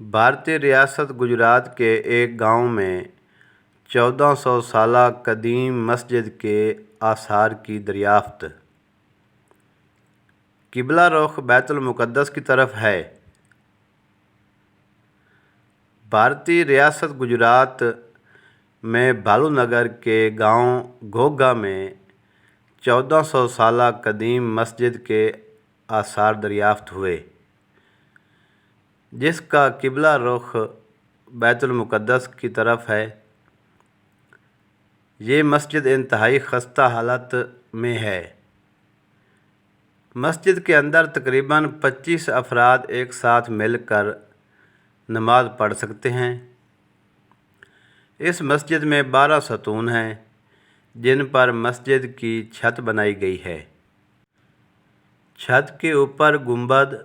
भारतीय रियासत गुजरात के एक गांव में 1400 साला कदीम मस्जिद के आसार की दरियाफ्त। किबला रुख बैतुल मुक़द्दस की तरफ है। भारतीय रियासत गुजरात में भालूनगर के गांव घोघा में 1400 साला कदीम मस्जिद के आसार दरियाफ्त हुए, जिसका किबला रुख बैतुल मुक़द्दस की तरफ है। ये मस्जिद इंतहाई खस्ता हालत में है। मस्जिद के अंदर तकरीबन 25 अफराद एक साथ मिलकर नमाज पढ़ सकते हैं। इस मस्जिद में 12 सतून हैं, जिन पर मस्जिद की छत बनाई गई है। छत के ऊपर गुंबद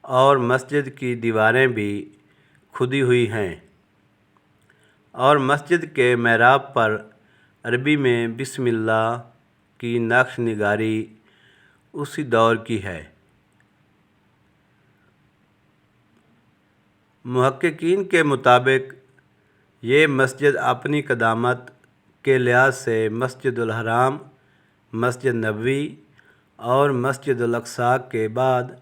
और मस्जिद की दीवारें भी खुदी हुई हैं और मस्जिद के मेहराब पर अरबी में बिस्मिल्लाह की नक्श निगारी उसी दौर की है। मुहक्किकीन के मुताबिक ये मस्जिद अपनी क़दामत के लिहाज से मस्जिदुल हराम, मस्जिद नबवी और मस्जिदुल अक़सा के बाद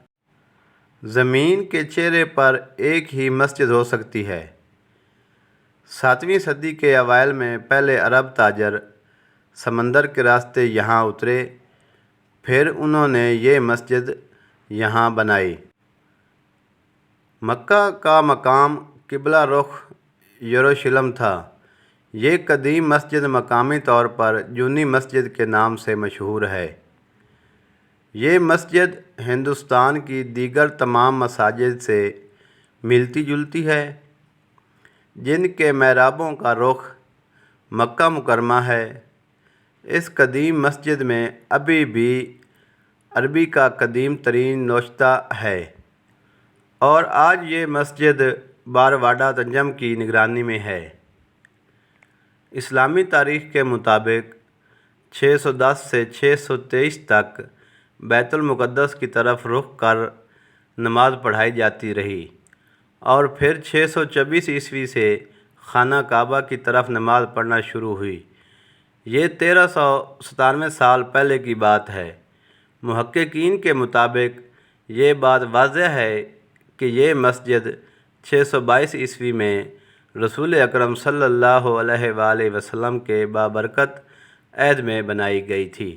ज़मीन के चेहरे पर एक ही मस्जिद हो सकती है। 7वीं सदी के अवाइल में पहले अरब ताजर समंदर के रास्ते यहाँ उतरे, फिर उन्होंने ये मस्जिद यहाँ बनाई। मक्का का मकाम किबला रुख यरूशलेम था। ये कदीम मस्जिद मकामी तौर पर जूनी मस्जिद के नाम से मशहूर है। ये मस्जिद हिंदुस्तान की दीगर तमाम मसाजिद से मिलती जुलती है, जिनके मेहराबों का रुख मक्का मुकरमा है। इस कदीम मस्जिद में अभी भी अरबी का कदीम तरीन नौश्ता है और आज ये मस्जिद बारवाडा तंजम की निगरानी में है। इस्लामी तारीख़ के मुताबिक 610 से 623 तक बैतुल मुक़द्दस की तरफ रुख कर नमाज पढ़ाई जाती रही और फिर 624 ईस्वी से खाना काबा की तरफ नमाज पढ़ना शुरू हुई। ये 1397 साल पहले की बात है। मुहक्किकीन के मुताबिक ये बात वाज़ेह है कि ये मस्जिद 622 ईस्वी में रसूल अकरम सल्लल्लाहु अलैहि वसल्लम के बाबरकत अहद में बनाई गई थी।